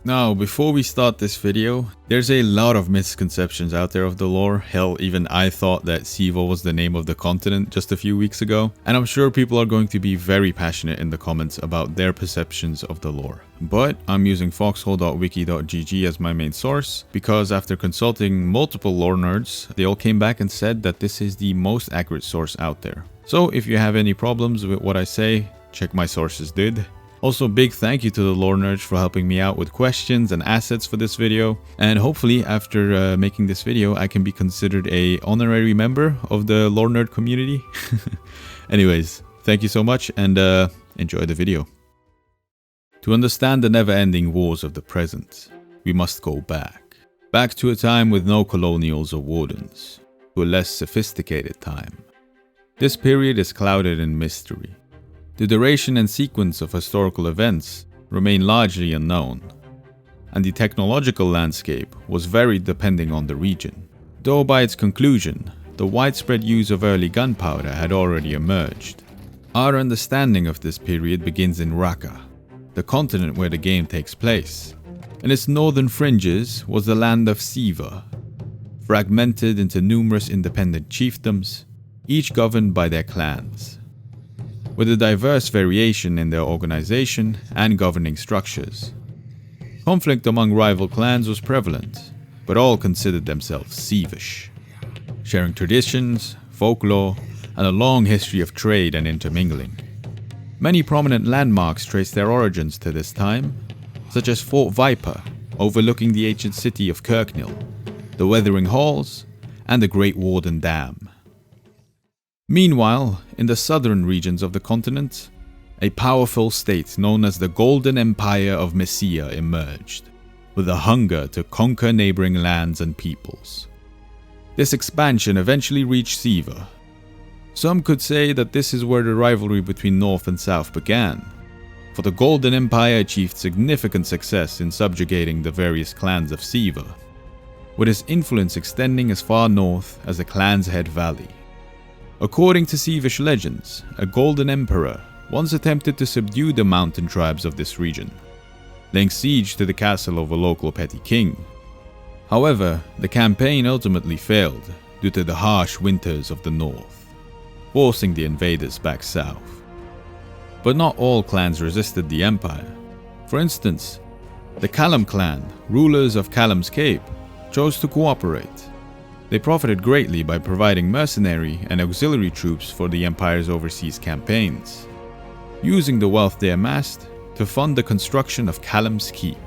Now, before we start this video, there's a lot of misconceptions out there of the lore. Hell, even I thought that Siva was the name of the continent just a few weeks ago, and I'm sure people are going to be very passionate in the comments about their perceptions of the lore. But I'm using foxhole.wiki.gg as my main source, because after consulting multiple lore nerds, they all came back and said that this is the most accurate source out there. So if you have any problems with what I say, check my sources, dude. Also, big thank you to the lore nerds for helping me out with questions and assets for this video. And hopefully after making this video, I can be considered a honorary member of the lore nerd community. Anyways, thank you so much and enjoy the video. To understand the never-ending wars of the present, we must go back. Back to a time with no colonials or wardens, to a less sophisticated time. This period is clouded in mystery. The duration and sequence of historical events remain largely unknown, and the technological landscape was varied depending on the region. Though by its conclusion, the widespread use of early gunpowder had already emerged. Our understanding of this period begins in Raqqa, the continent where the game takes place. In its northern fringes was the land of Siva, fragmented into numerous independent chiefdoms, each governed by their clans, with a diverse variation in their organization and governing structures. Conflict among rival clans was prevalent, but all considered themselves Sivish, sharing traditions, folklore, and a long history of trade and intermingling. Many prominent landmarks trace their origins to this time, such as Fort Viper, overlooking the ancient city of Kirknil, the Weathering Halls, and the Great Warden Dam. Meanwhile, in the southern regions of the continent, a powerful state known as the Golden Empire of Messia emerged, with a hunger to conquer neighboring lands and peoples. This expansion eventually reached Siva. Some could say that this is where the rivalry between North and South began, for the Golden Empire achieved significant success in subjugating the various clans of Siva, with its influence extending as far north as the Clan's Head Valley. According to Sivish legends, a golden emperor once attempted to subdue the mountain tribes of this region, laying siege to the castle of a local petty king. However, the campaign ultimately failed due to the harsh winters of the north, forcing the invaders back south. But not all clans resisted the empire. For instance, the Callum clan, rulers of Callum's Cape, chose to cooperate. They profited greatly by providing mercenary and auxiliary troops for the Empire's overseas campaigns, using the wealth they amassed to fund the construction of Callum's Keep.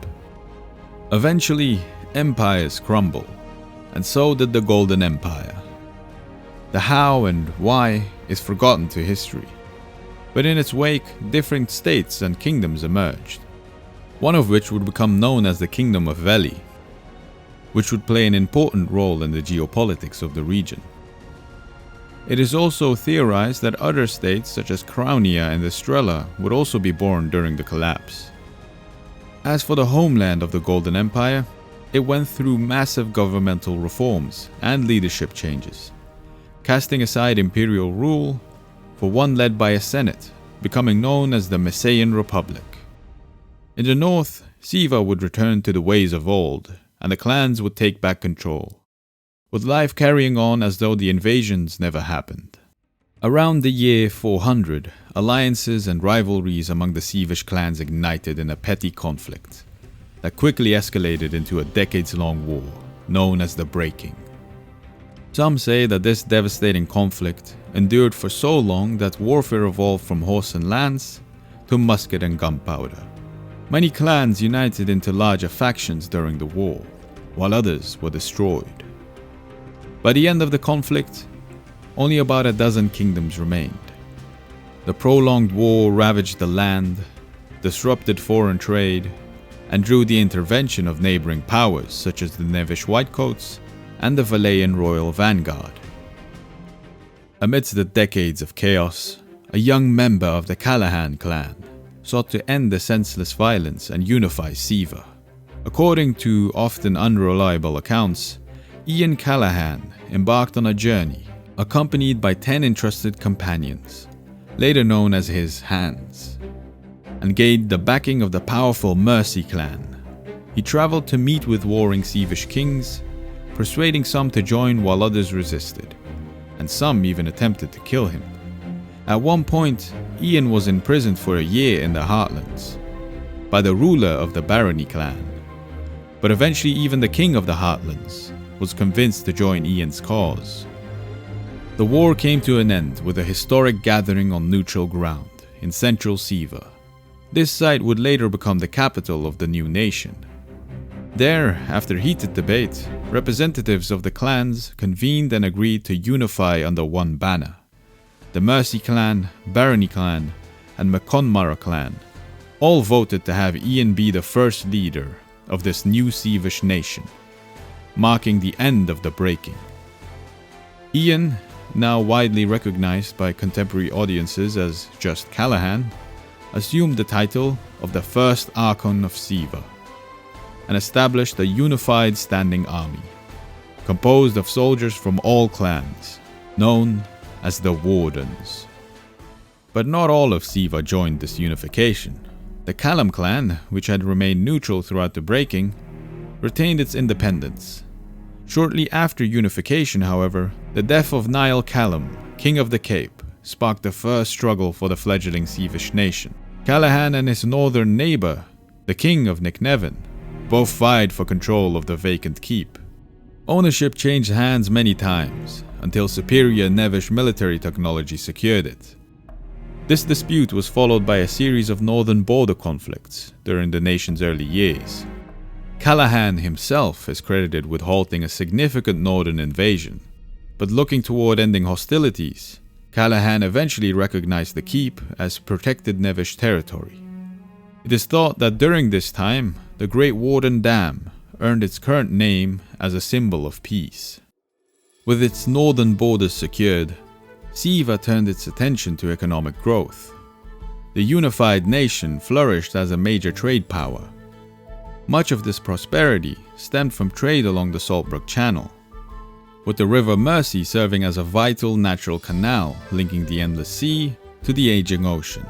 Eventually, empires crumble, and so did the Golden Empire. The how and why is forgotten to history, but in its wake, different states and kingdoms emerged, one of which would become known as the Kingdom of Veli, which would play an important role in the geopolitics of the region. It is also theorized that other states such as Crownia and Estrella would also be born during the collapse. As for the homeland of the Golden Empire, it went through massive governmental reforms and leadership changes, casting aside imperial rule for one led by a senate, becoming known as the Messian Republic. In the north, Siva would return to the ways of old, and the clans would take back control, with life carrying on as though the invasions never happened. Around the year 400, alliances and rivalries among the Sivish clans ignited in a petty conflict that quickly escalated into a decades-long war known as the Breaking. Some say that this devastating conflict endured for so long that warfare evolved from horse and lance to musket and gunpowder. Many clans united into larger factions during the war, while others were destroyed. By the end of the conflict, only about a dozen kingdoms remained. The prolonged war ravaged the land, disrupted foreign trade, and drew the intervention of neighboring powers such as the Nevish Whitecoats and the Velian Royal Vanguard. Amidst the decades of chaos, a young member of the Callahan clan sought to end the senseless violence and unify Siva. According to often unreliable accounts, Ian Callahan embarked on a journey, accompanied by 10 entrusted companions, later known as his Hands, and gained the backing of the powerful Mercy clan, He travelled to meet with warring Sievish kings, persuading some to join while others resisted, and some even attempted to kill him. At one point, Ian was imprisoned for a year in the Heartlands by the ruler of the Barony clan, but eventually even the king of the Heartlands was convinced to join Ian's cause. The war came to an end with a historic gathering on neutral ground in central Siva. This site would later become the capital of the new nation. There, after heated debate, representatives of the clans convened and agreed to unify under one banner. The Mercy clan, Barony clan, and Maconmara clan all voted to have Ian be the first leader of this new Sievish nation, marking the end of the breaking. Ian, now widely recognized by contemporary audiences as just Callahan, assumed the title of the first Archon of Siva and established a unified standing army, composed of soldiers from all clans, known as the Wardens. But not all of Siva joined this unification. The Callum clan, which had remained neutral throughout the breaking, retained its independence. Shortly after unification, however, the death of Niall Callum, King of the Cape, sparked the first struggle for the fledgling Sievish nation. Callahan and his northern neighbour, the King of Nicknevin, both vied for control of the vacant keep. Ownership changed hands many times, until superior Nevish military technology secured it. This dispute was followed by a series of northern border conflicts during the nation's early years. Callahan himself is credited with halting a significant northern invasion, but looking toward ending hostilities, Callahan eventually recognized the keep as protected Nevish territory. It is thought that during this time, the Great Warden Dam earned its current name as a symbol of peace. With its northern borders secured, Siva turned its attention to economic growth. The unified nation flourished as a major trade power. Much of this prosperity stemmed from trade along the Saltbrook Channel, with the River Mersey serving as a vital natural canal linking the endless sea to the aging ocean.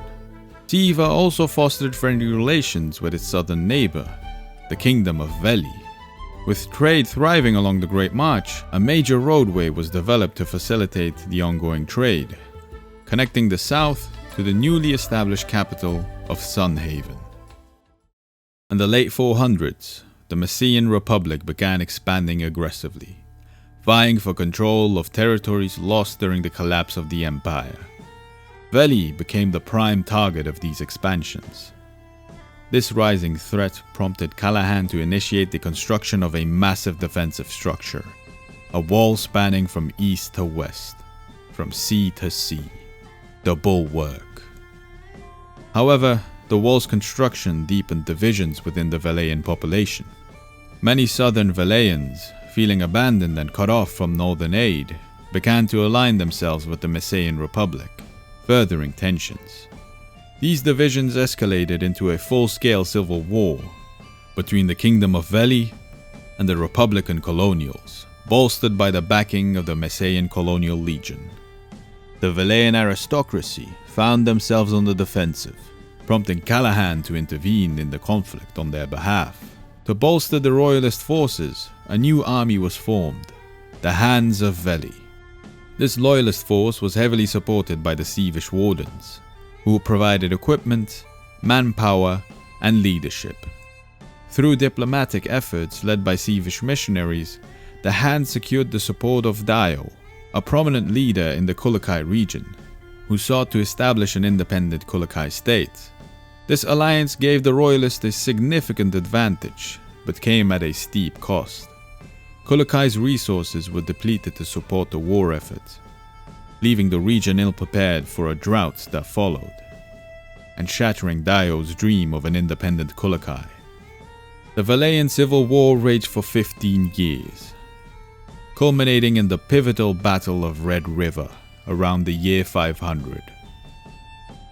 Siva also fostered friendly relations with its southern neighbour, the Kingdom of Veli. With trade thriving along the Great March, a major roadway was developed to facilitate the ongoing trade, connecting the south to the newly established capital of Sunhaven. In the late 400s, the Messian Republic began expanding aggressively, vying for control of territories lost during the collapse of the Empire. Veli became the prime target of these expansions. This rising threat prompted Callahan to initiate the construction of a massive defensive structure, a wall spanning from east to west, from sea to sea, the Bulwark. However, the wall's construction deepened divisions within the Velian population. Many southern Velians, feeling abandoned and cut off from northern aid, began to align themselves with the Messian Republic, furthering tensions. These divisions escalated into a full-scale civil war between the Kingdom of Veli and the Republican colonials, bolstered by the backing of the Messian Colonial Legion. The Velian aristocracy found themselves on the defensive, prompting Callahan to intervene in the conflict on their behalf. To bolster the royalist forces, a new army was formed, the Hands of Veli. This loyalist force was heavily supported by the Sievish Wardens, who provided equipment, manpower, and leadership. Through diplomatic efforts led by Sievish missionaries, the Hands secured the support of Dio, a prominent leader in the Kulakai region, who sought to establish an independent Kulakai state. This alliance gave the royalists a significant advantage, but came at a steep cost. Kulakai's resources were depleted to support the war effort, leaving the region ill-prepared for a drought that followed, and shattering Dio's dream of an independent Kulakai. The Velian Civil War raged for 15 years, culminating in the pivotal Battle of Red River around the year 500.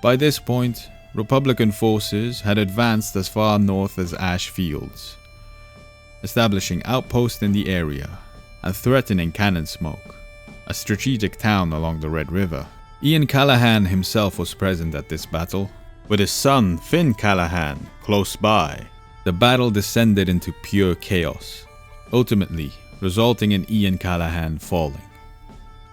By this point, Republican forces had advanced as far north as Ash Fields, establishing outposts in the area and threatening Cannon Smoke, a strategic town along the Red River. Ian Callahan himself was present at this battle, with his son Finn Callahan close by. The battle descended into pure chaos, ultimately resulting in Ian Callahan falling.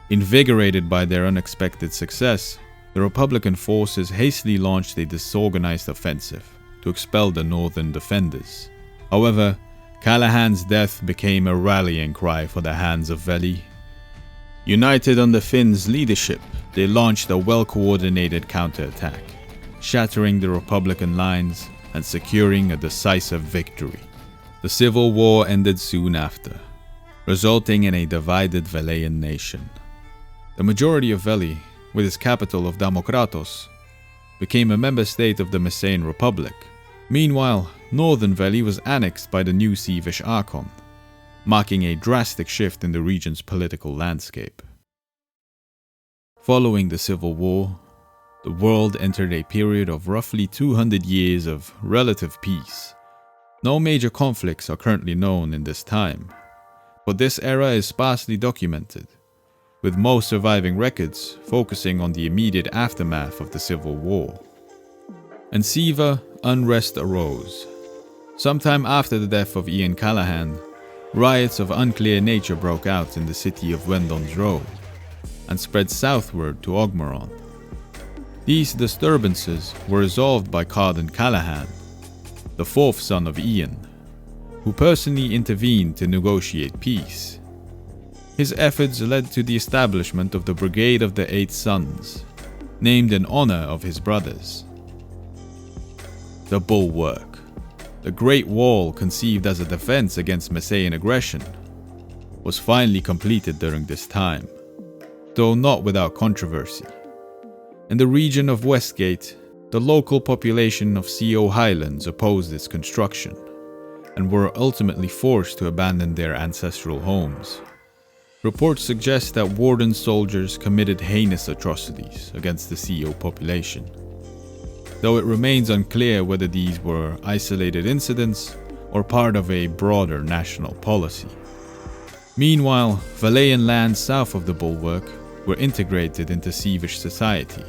Invigorated by their unexpected success, the Republican forces hastily launched a disorganized offensive to expel the northern defenders. However, Callahan's death became a rallying cry for the hands of Veli. United under Finn's leadership, they launched a well-coordinated counterattack, shattering the Republican lines and securing a decisive victory. The Civil War ended soon after, resulting in a divided Velian nation. The majority of Veli, with its capital of Damokratos, became a member state of the Messian Republic. Meanwhile, northern Veli was annexed by the new Sievish Archon, marking a drastic shift in the region's political landscape. Following the Civil War, the world entered a period of roughly 200 years of relative peace. No major conflicts are currently known in this time, but this era is sparsely documented, with most surviving records focusing on the immediate aftermath of the Civil War. In Siva, unrest arose. Sometime after the death of Ian Callahan, riots of unclear nature broke out in the city of Wendon's Row and spread southward to Ogmaron. These disturbances were resolved by Cardan Callahan, the fourth son of Ian, who personally intervened to negotiate peace. His efforts led to the establishment of the Brigade of the Eight Sons, named in honor of his brothers. The Bulwark, the Great Wall conceived as a defense against Messian aggression, was finally completed during this time, though not without controversy. In the region of Westgate, the local population of CO Highlands opposed its construction, and were ultimately forced to abandon their ancestral homes. Reports suggest that Warden soldiers committed heinous atrocities against the CO population, though it remains unclear whether these were isolated incidents or part of a broader national policy. Meanwhile, Velian lands south of the Bulwark were integrated into Sievish society,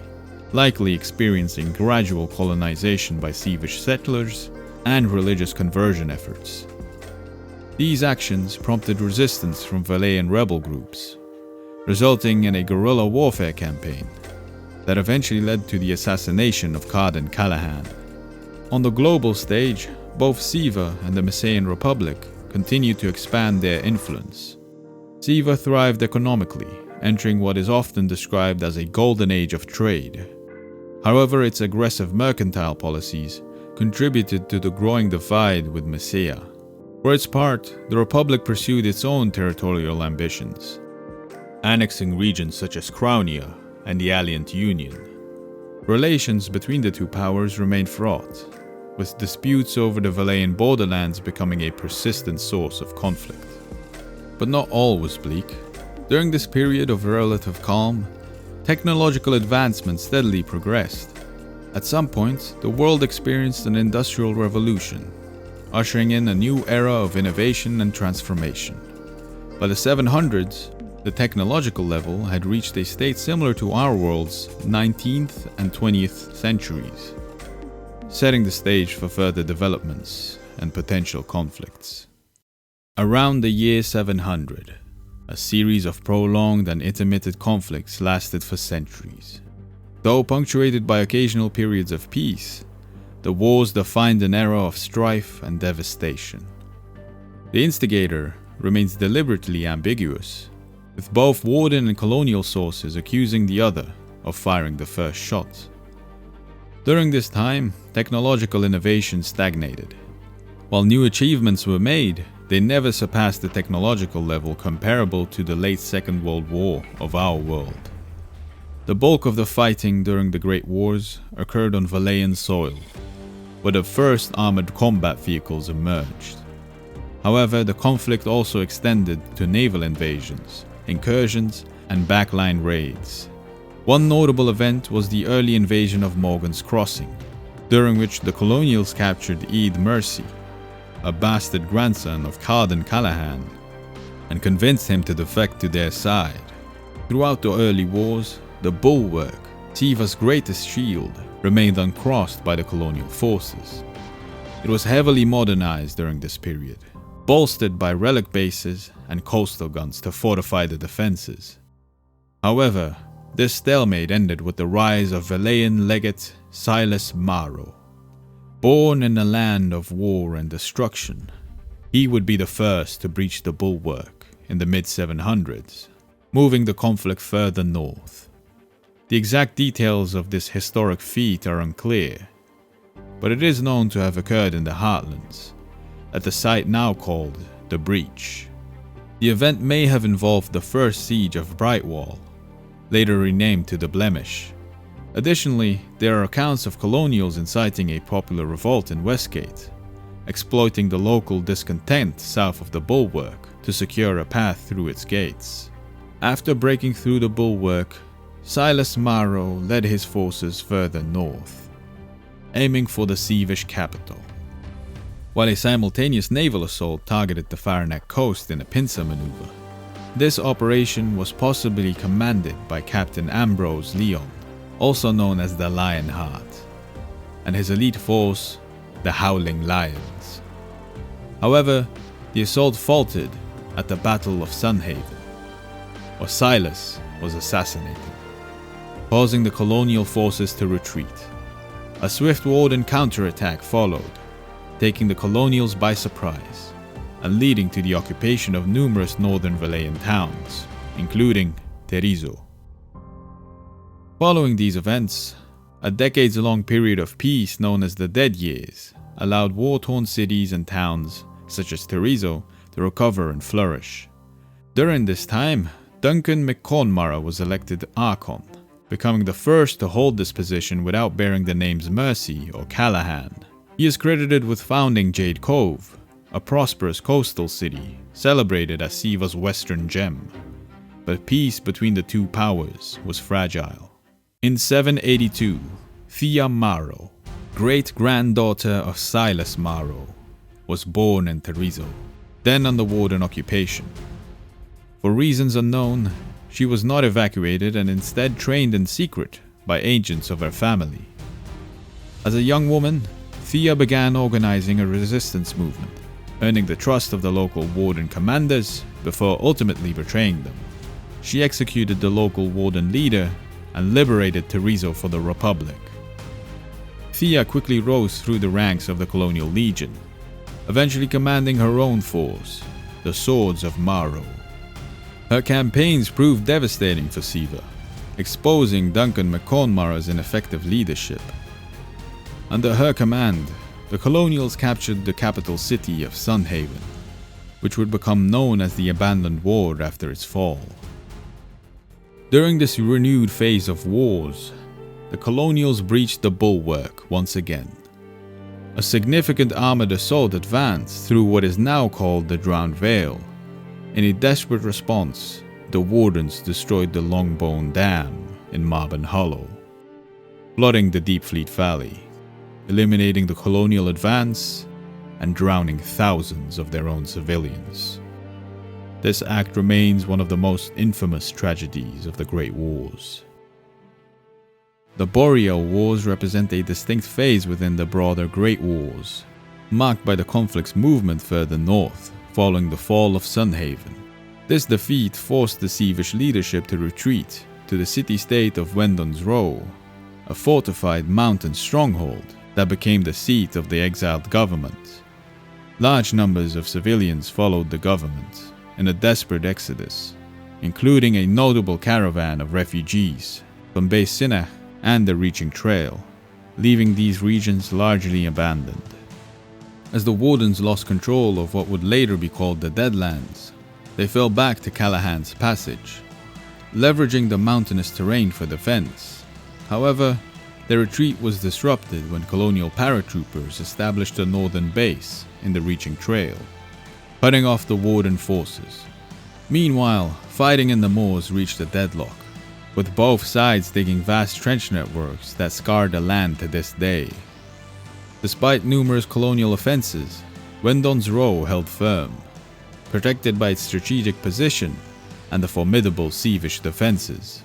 likely experiencing gradual colonization by Sievish settlers and religious conversion efforts. These actions prompted resistance from Velian rebel groups, resulting in a guerrilla warfare campaign that eventually led to the assassination of Cardan Callahan. On the global stage, both Siva and the Messian Republic continued to expand their influence. Siva thrived economically, entering what is often described as a golden age of trade. However, its aggressive mercantile policies contributed to the growing divide with Messia. For its part, the Republic pursued its own territorial ambitions, annexing regions such as Crownia and the Alliant Union. Relations between the two powers remained fraught, with disputes over the Velian borderlands becoming a persistent source of conflict. But not all was bleak. During this period of relative calm, technological advancement steadily progressed. At some point, the world experienced an industrial revolution, ushering in a new era of innovation and transformation. By the 700s, the technological level had reached a state similar to our world's 19th and 20th centuries, setting the stage for further developments and potential conflicts. Around the year 700, a series of prolonged and intermittent conflicts lasted for centuries. Though punctuated by occasional periods of peace, the wars defined an era of strife and devastation. The instigator remains deliberately ambiguous, with both Warden and colonial sources accusing the other of firing the first shot. During this time, technological innovation stagnated. While new achievements were made, they never surpassed the technological level comparable to the late Second World War of our world. The bulk of the fighting during the Great Wars occurred on Velian soil, where the first armored combat vehicles emerged. However, the conflict also extended to naval invasions, incursions, and backline raids. One notable event was the early invasion of Morgan's Crossing, during which the colonials captured Eid Mercy, a bastard grandson of Cardan Callahan, and convinced him to defect to their side. Throughout the early wars, the Bulwark, Siva's greatest shield, remained uncrossed by the colonial forces. It was heavily modernized during this period, bolstered by relic bases and coastal guns to fortify the defenses. However, this stalemate ended with the rise of Velian legate Silas Maro. Born in a land of war and destruction, he would be the first to breach the bulwark in the mid-700s, moving the conflict further north. The exact details of this historic feat are unclear, but it is known to have occurred in the Heartlands, at the site now called the Breach. The event may have involved the first siege of Brightwall, later renamed to the Blemish. Additionally, there are accounts of colonials inciting a popular revolt in Westgate, exploiting the local discontent south of the bulwark to secure a path through its gates. After breaking through the bulwark, Silas Maro led his forces further north, aiming for the Sievish capital. While a simultaneous naval assault targeted the Farnack coast in a pincer maneuver, this operation was possibly commanded by Captain Ambrose Leon, also known as the Lionheart, and his elite force, the Howling Lions. However, the assault faltered at the Battle of Sunhaven, where Silas was assassinated, causing the colonial forces to retreat. A swift Warden counterattack followed, taking the colonials by surprise, and leading to the occupation of numerous northern Valayan towns, including Terizo. Following these events, a decades-long period of peace known as the Dead Years allowed war-torn cities and towns, such as Terizo, to recover and flourish. During this time, Duncan McCornmara was elected Archon, becoming the first to hold this position without bearing the names Mercy or Callahan. He is credited with founding Jade Cove, a prosperous coastal city celebrated as Siva's western gem. But peace between the two powers was fragile. In 782, Thea Maro, great-granddaughter of Silas Maro, was born in Terizo, then under Warden occupation. For reasons unknown, she was not evacuated and instead trained in secret by agents of her family. As a young woman, Thea began organizing a resistance movement, earning the trust of the local Warden commanders before ultimately betraying them. She executed the local Warden leader and liberated Terizo for the Republic. Thea quickly rose through the ranks of the Colonial Legion, eventually commanding her own force, the Swords of Maro. Her campaigns proved devastating for Siva, exposing Duncan McCornmara's ineffective leadership. Under her command, the Colonials captured the capital city of Sunhaven, which would become known as the Abandoned Ward after its fall. During this renewed phase of wars, the Colonials breached the bulwark once again. A significant armored assault advanced through what is now called the Drowned Vale. In a desperate response, the Wardens destroyed the Longbone Dam in Marben Hollow, flooding the Deepfleet Valley, eliminating the colonial advance and drowning thousands of their own civilians. This act remains one of the most infamous tragedies of the Great Wars. The Boreal Wars represent a distinct phase within the broader Great Wars, marked by the conflict's movement further north, following the fall of Sunhaven. This defeat forced the Sievish leadership to retreat to the city-state of Wendon's Row, a fortified mountain stronghold that became the seat of the exiled government. Large numbers of civilians followed the government in a desperate exodus, including a notable caravan of refugees from Bay Sinach and the Reaching Trail, leaving these regions largely abandoned. As the Wardens lost control of what would later be called the Deadlands, they fell back to Callahan's Passage, leveraging the mountainous terrain for defense. However, their retreat was disrupted when colonial paratroopers established a northern base in the Reaching Trail, cutting off the Warden forces. Meanwhile, fighting in the moors reached a deadlock, with both sides digging vast trench networks that scar the land to this day. Despite numerous colonial offenses, Wendon's Row held firm, protected by its strategic position and the formidable Sievish defenses.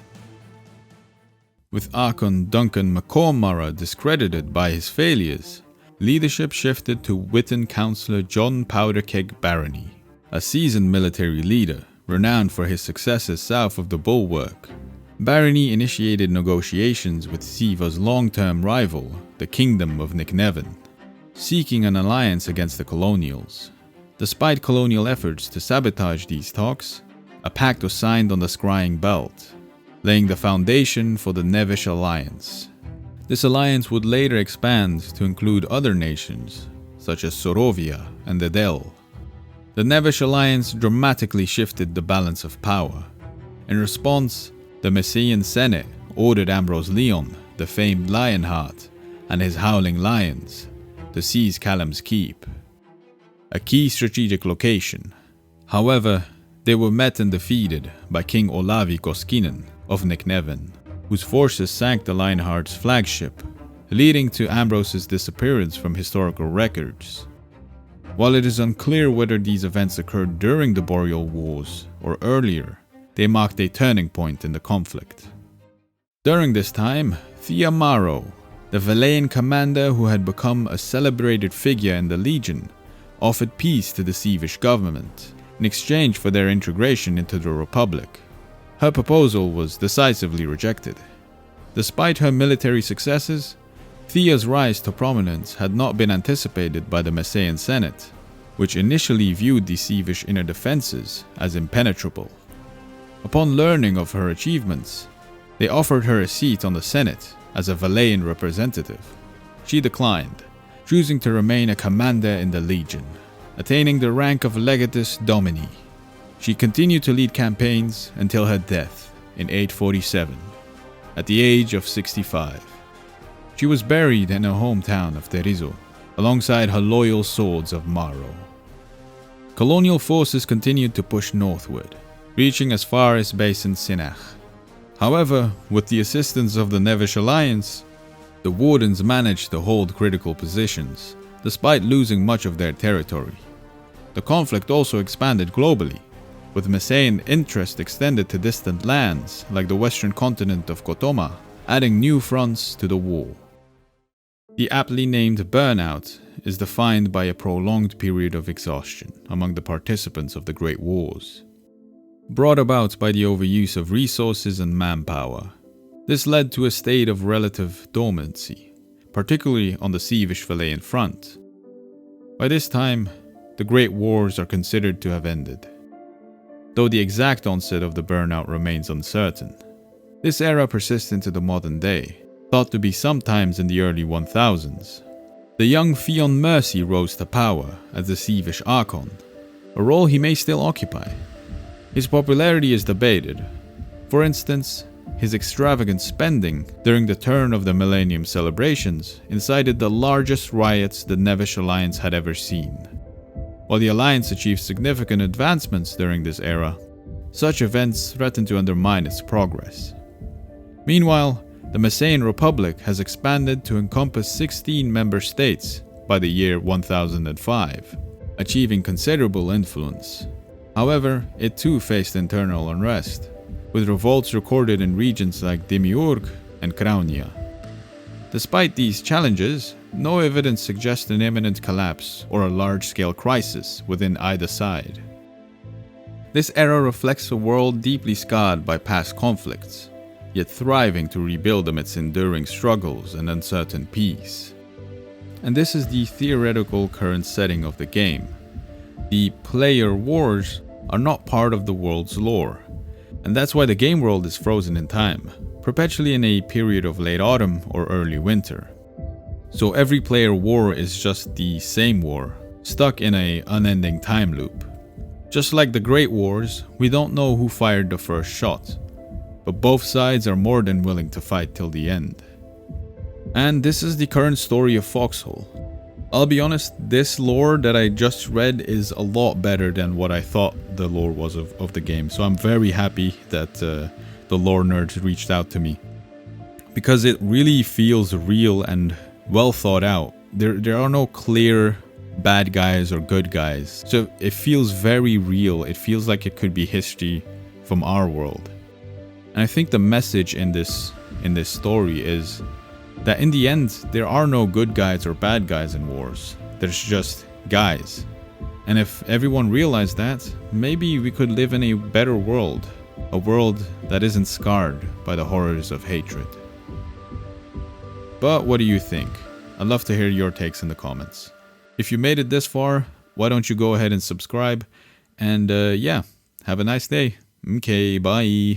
With Archon Duncan McCormara discredited by his failures, leadership shifted to Witten councillor John Powderkeg Barony, a seasoned military leader renowned for his successes south of the Bulwark. Barony initiated negotiations with Siva's long-term rival, the Kingdom of Nicknevin, seeking an alliance against the colonials. Despite colonial efforts to sabotage these talks, a pact was signed on the Scrying Belt, laying the foundation for the Nevish Alliance. This alliance would later expand to include other nations, such as Sorovia and Edel. The Nevish Alliance dramatically shifted the balance of power. In response, the Messian Senate ordered Ambrose Leon, the famed Lionheart, and his Howling Lions to seize Callum's Keep, a key strategic location. However, they were met and defeated by King Olavi Koskinen of Nicknevin, whose forces sank the Lionheart's flagship, leading to Ambrose's disappearance from historical records. While it is unclear whether these events occurred during the Boreal Wars or earlier, they marked a turning point in the conflict. During this time, Thea Maro, the Velian commander who had become a celebrated figure in the Legion, offered peace to the Sievish government in exchange for their integration into the Republic. Her proposal was decisively rejected. Despite her military successes, Thea's rise to prominence had not been anticipated by the Messian Senate, which initially viewed the Sievish inner defenses as impenetrable. Upon learning of her achievements, they offered her a seat on the Senate as a Velian representative. She declined, choosing to remain a commander in the Legion, attaining the rank of Legatus Domini. She continued to lead campaigns until her death in 847, at the age of 65. She was buried in her hometown of Terizo, alongside her loyal swords of Maro. Colonial forces continued to push northward, reaching as far as Basin Sinach. However, with the assistance of the Nevish Alliance, the Wardens managed to hold critical positions, despite losing much of their territory. The conflict also expanded globally, with Messian interest extended to distant lands like the western continent of Kotoma, adding new fronts to the war. The aptly named Burnout is defined by a prolonged period of exhaustion among the participants of the Great Wars, brought about by the overuse of resources and manpower. This led to a state of relative dormancy, particularly on the Sievish-Velian front. By this time, the Great Wars are considered to have ended, though the exact onset of the Burnout remains uncertain. This era persists into the modern day, thought to be sometimes in the early 1000s. The young Fionn Mercy rose to power as the Sievish Archon, a role he may still occupy. His popularity is debated. For instance, his extravagant spending during the turn of the Millennium celebrations incited the largest riots the Nevish Alliance had ever seen. While the Alliance achieved significant advancements during this era, such events threatened to undermine its progress. Meanwhile, the Messian Republic has expanded to encompass 16 member states by the year 1005, achieving considerable influence. However, it too faced internal unrest, with revolts recorded in regions like Demiurg and Craunia. Despite these challenges, no evidence suggests an imminent collapse or a large-scale crisis within either side. This era reflects a world deeply scarred by past conflicts, yet thriving to rebuild amidst enduring struggles and uncertain peace. And this is the theoretical current setting of the game. The player wars are not part of the world's lore, and that's why the game world is frozen in time, perpetually in a period of late autumn or early winter. So every player war is just the same war, stuck in an unending time loop. Just like the Great Wars, we don't know who fired the first shot, but both sides are more than willing to fight till the end. And this is the current story of Foxhole. I'll be honest, this lore that I just read is a lot better than what I thought the lore was of the game, so I'm very happy that the lore nerds reached out to me, because it really feels real and well thought out. There are no clear bad guys or good guys, so it feels very real. It feels like it could be history from our world. And I think the message in this story is That in the end, there are no good guys or bad guys in wars. There's just guys. And if everyone realized that, maybe we could live in a better world. A world that isn't scarred by the horrors of hatred. But what do you think? I'd love to hear your takes in the comments. If you made it this far, why don't you go ahead and subscribe? And yeah, have a nice day. Okay, bye.